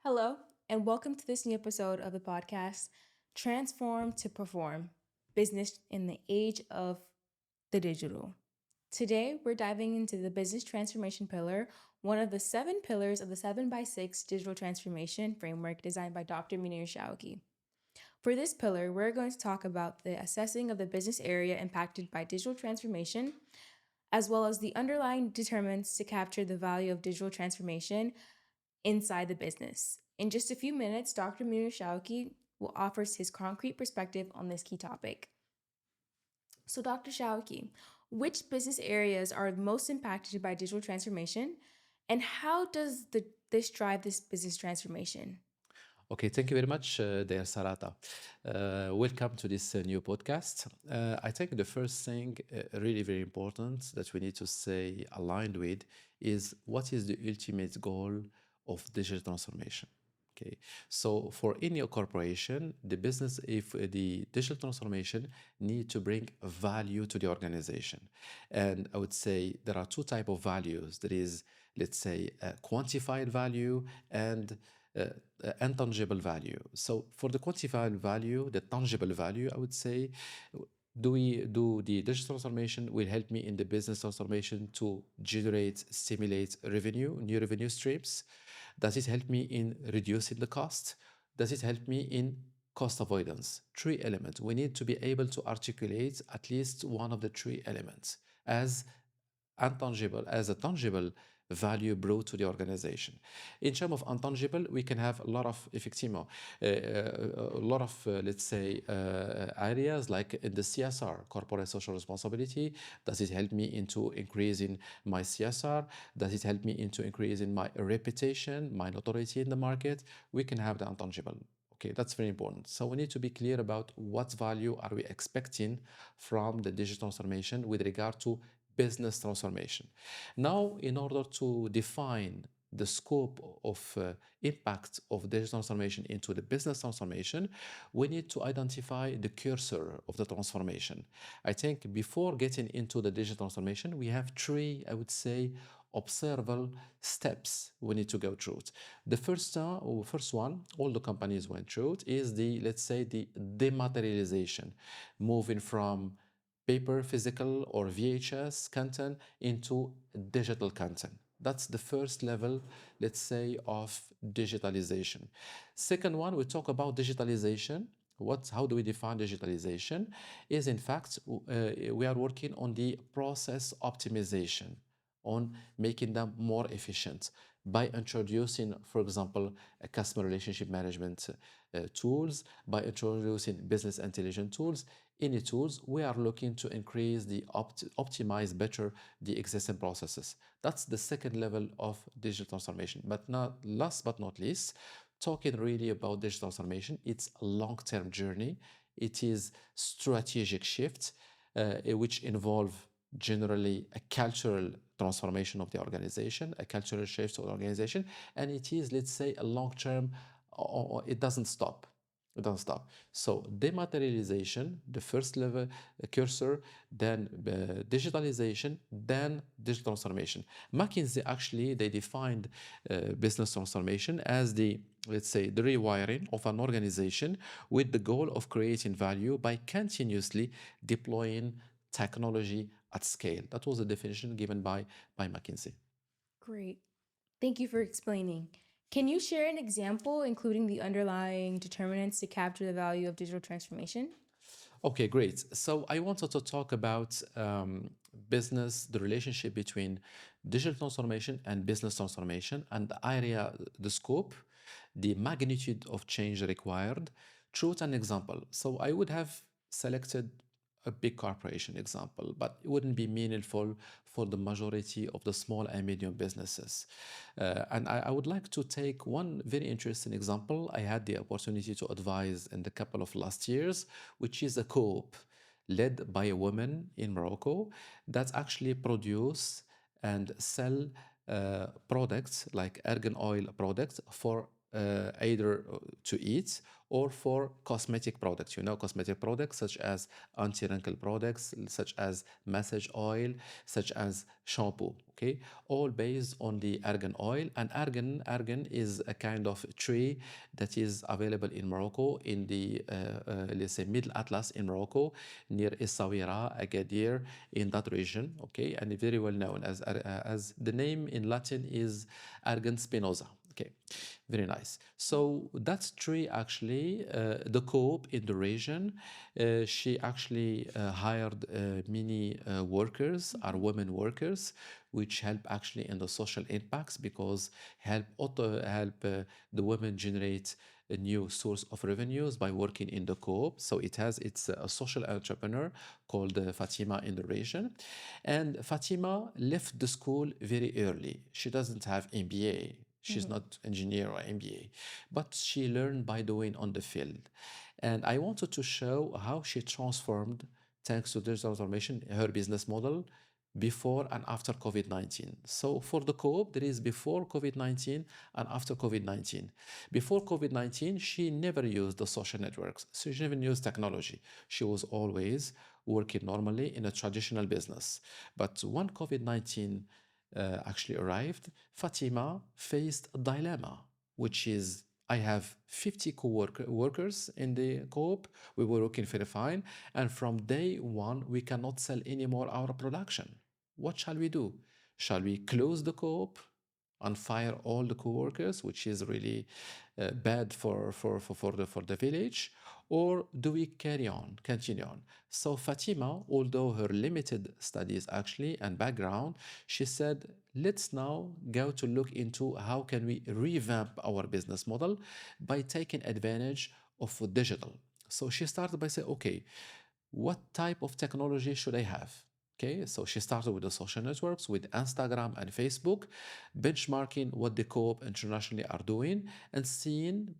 Hello, and welcome to this new episode of the podcast, Transform to Perform Business in the Age of the Digital. Today, we're diving into the business transformation pillar, one of the 7 pillars of the 7x6 digital transformation framework designed by Dr. Mounir Chaouki. For this pillar, we're going to talk about the assessing of the business area impacted by digital transformation, as well as the underlying determinants to capture the value of digital transformation inside the business. In just a few minutes, Dr. Mounir Chaouki will offer his concrete perspective on this key topic. So, Dr. Chaouki, which business areas are most impacted by digital transformation, and how does this drive this business transformation? Okay, thank you very much, dear Sarata. Welcome to this new podcast. I think the first thing, really very important, that we need to stay aligned with is what is the ultimate goal of digital transformation. Okay, so for any corporation, the business, if the digital transformation need to bring value to the organization, and I would say there are two type of values. There is, let's say, quantified value and uh, intangible value. So for the quantified value, the tangible value, I would say, do the digital transformation will help me in the business transformation to generate, stimulate revenue, new revenue streams? Does it help me in reducing the cost? Does it help me in cost avoidance? Three elements. We need to be able to articulate at least one of the three elements as intangible as a tangible value brought to the organization. In terms of intangible, we can have a lot of effectivement, a lot of let's say areas like in the CSR, corporate social responsibility. Does it help me into increasing my CSR? Does it help me into increasing my reputation, my notoriety in the market? We can have the intangible. Okay, that's very important. So we need to be clear about what value are we expecting from the digital transformation with regard to business transformation. Now, in order to define the scope of impact of digital transformation into the business transformation, we need to identify the cursor of the transformation. I think before getting into the digital transformation, we have three, I would say, observable steps we need to go through it. The first one, all the companies went through it, is the, let's say, the dematerialization, moving from paper, physical, or VHS content into digital content. That's the first level, let's say, of digitalization. Second one, we talk about digitalization. How do we define digitalization? Is in fact, we are working on the process optimization, on making them more efficient by introducing, for example, a customer relationship management tools, by introducing business intelligence tools. Any tools, we are looking to increase the optimize better the existing processes. That's the second level of digital transformation. But not last but not least, talking really about digital transformation, it's a long-term journey. It is strategic shift, which involve generally a cultural transformation of the organization, a cultural shift of the organization, and it is, let's say, a long-term. It doesn't stop. It doesn't stop. So dematerialization, the first level cursor, then digitalization, then digital transformation. McKinsey actually they defined business transformation as the, let's say, the rewiring of an organization with the goal of creating value by continuously deploying technology at scale. That was the definition given by McKinsey. Great. Thank you for explaining. Can you share an example, including the underlying determinants to capture the value of digital transformation? Okay, great. So I wanted to talk about business, the relationship between digital transformation and business transformation, and the area, the scope, the magnitude of change required. Truth an example. So I would have selected a big corporation example, but it wouldn't be meaningful for the majority of the small and medium businesses. And I would like to take one very interesting example. I had the opportunity to advise in the couple of last years, which is a co-op led by a woman in Morocco that actually produce and sell products like argan oil products for either to eat or for cosmetic products. You know, cosmetic products such as anti-wrinkle products, such as massage oil, such as shampoo. Okay, all based on the argan oil. And argan is a kind of tree that is available in Morocco, in the let's say Middle Atlas in Morocco, near Essaouira, Agadir, in that region. Okay, and very well known as the name in Latin is argan spinosa. Okay, very nice. So that tree actually, the co-op in the region, she actually hired many workers, are women workers, which help actually in the social impacts because help the women generate a new source of revenues by working in the co-op. So it's a social entrepreneur called Fatima in the region. And Fatima left the school very early. She doesn't have MBA. She's not engineer or MBA, but she learned by doing on the field. And I wanted to show how she transformed, thanks to digital transformation, her business model before and after COVID-19. So for the co-op, there is before COVID-19 and after COVID-19. Before COVID-19, she never used the social networks. So she never used technology. She was always working normally in a traditional business. But when COVID-19 actually arrived, Fatima faced a dilemma, which is I have 50 co-workers in the co-op. We were working very fine. And from day one, we cannot sell anymore our production. What shall we do? Shall we close the co-op and fire all the co-workers, which is really bad for the village? Or do we continue on? So Fatima, although her limited studies actually and background, she said, let's now go to look into how can we revamp our business model by taking advantage of digital. So she started by saying, okay, what type of technology should I have? Okay, so she started with the social networks, with Instagram and Facebook, benchmarking what the co-op internationally are doing, and seeing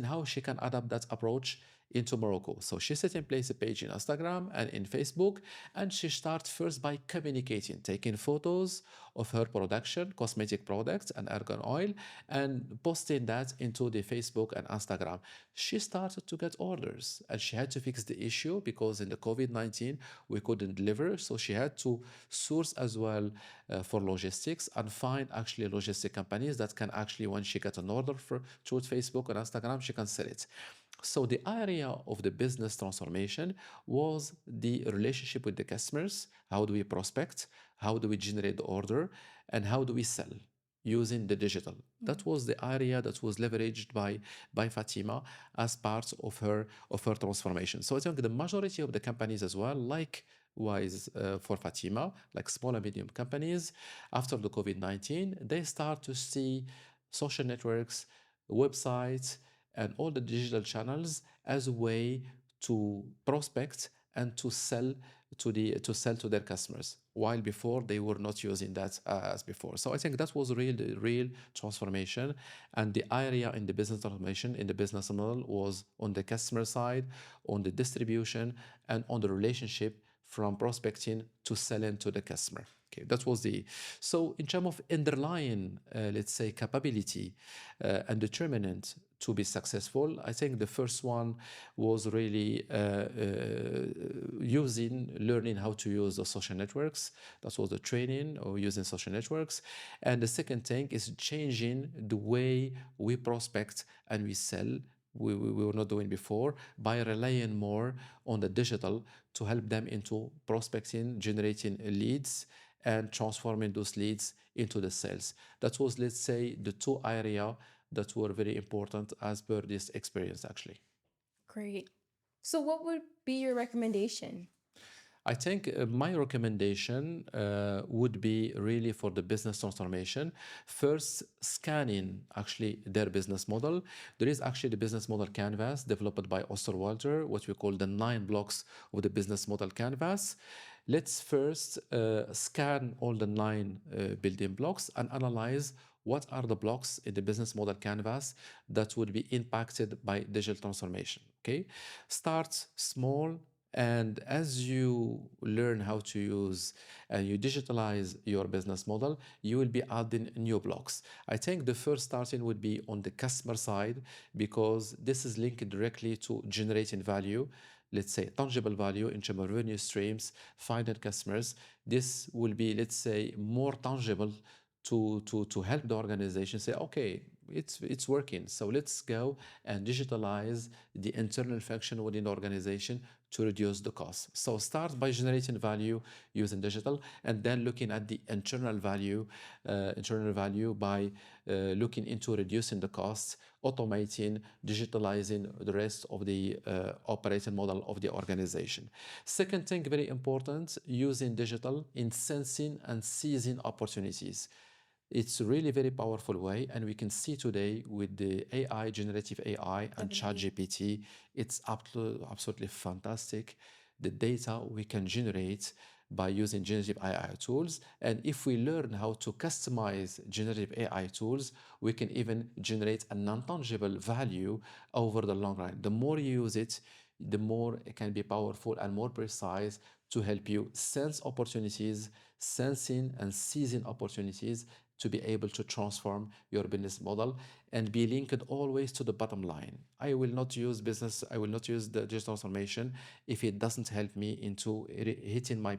how she can adapt that approach into Morocco. So she set in place a page in Instagram and in Facebook, and she started first by communicating, taking photos of her production, cosmetic products and argan oil, and posting that into the Facebook and Instagram. She started to get orders, and she had to fix the issue because in the COVID-19 we couldn't deliver, so she had to source as well for logistics and find actually logistic companies that can actually, when she got an order for through Facebook and Instagram, she can sell it. So the area of the business transformation was the relationship with the customers. How do we prospect? How do we generate the order? And how do we sell using the digital? That was the area that was leveraged by Fatima as part of her transformation. So I think the majority of the companies as well, likewise for Fatima, like small and medium companies, after the COVID-19, they start to see social networks, websites, and all the digital channels as a way to prospect and to sell to their customers, while before they were not using that as before. So I think that was real transformation, and the area in the business transformation in the business model was on the customer side, on the distribution, and on the relationship from prospecting to selling to the customer. Okay, that was the so in terms of underlying, let's say, capability and determinant to be successful. I think the first one was really learning how to use the social networks. That was the training or using social networks. And the second thing is changing the way we prospect and we sell. We were not doing before by relying more on the digital to help them into prospecting, generating leads, and transforming those leads into the sales. That was, let's say, the two areas that were very important as per this experience, actually. Great. So, what would be your recommendation? I think my recommendation would be really for the business transformation. First, scanning actually their business model. There is actually the business model canvas developed by Osterwalder, what we call the 9 blocks of the business model canvas. Let's first scan all the 9 building blocks and analyze what are the blocks in the business model canvas that would be impacted by digital transformation. Okay, start small And as you learn how to use and you digitalize your business model, you will be adding new blocks. I think the first starting would be on the customer side because this is linked directly to generating value. Let's say tangible value in terms of revenue streams, finding customers. This will be, let's say, more tangible to help the organization say, okay, it's working. So let's go and digitalize the internal function within the organization to reduce the cost. So start by generating value using digital, and then looking at the internal value by looking into reducing the costs, automating, digitalizing the rest of the operating model of the organization. Second thing, very important, using digital in sensing and seizing opportunities. It's really very powerful way, and we can see today with the AI, generative AI and Definitely. ChatGPT, it's absolutely fantastic. The data we can generate by using generative AI tools, and if we learn how to customize generative AI tools, we can even generate a non-tangible value over the long run. The more you use it, the more it can be powerful and more precise to help you sense opportunities, sensing and seizing opportunities to be able to transform your business model and be linked always to the bottom line. I will not use the digital transformation if it doesn't help me into hitting my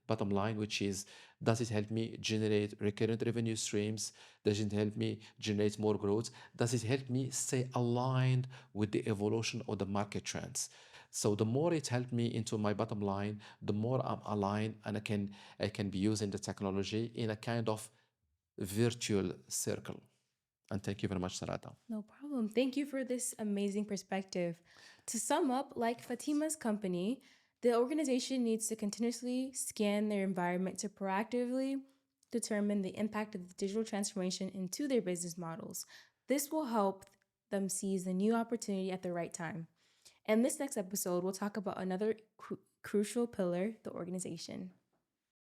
bottom line, which is, does it help me generate recurrent revenue streams? Does it help me generate more growth? Does it help me stay aligned with the evolution of the market trends? So the more it helped me into my bottom line, the more I'm aligned, and I can be using the technology in a kind of virtual circle. And thank you very much, Sarata. No problem. Thank you for this amazing perspective. To sum up, like Fatima's company, the organization needs to continuously scan their environment to proactively determine the impact of the digital transformation into their business models. This will help them seize the new opportunity at the right time. And this next episode, we'll talk about another crucial pillar, the organization.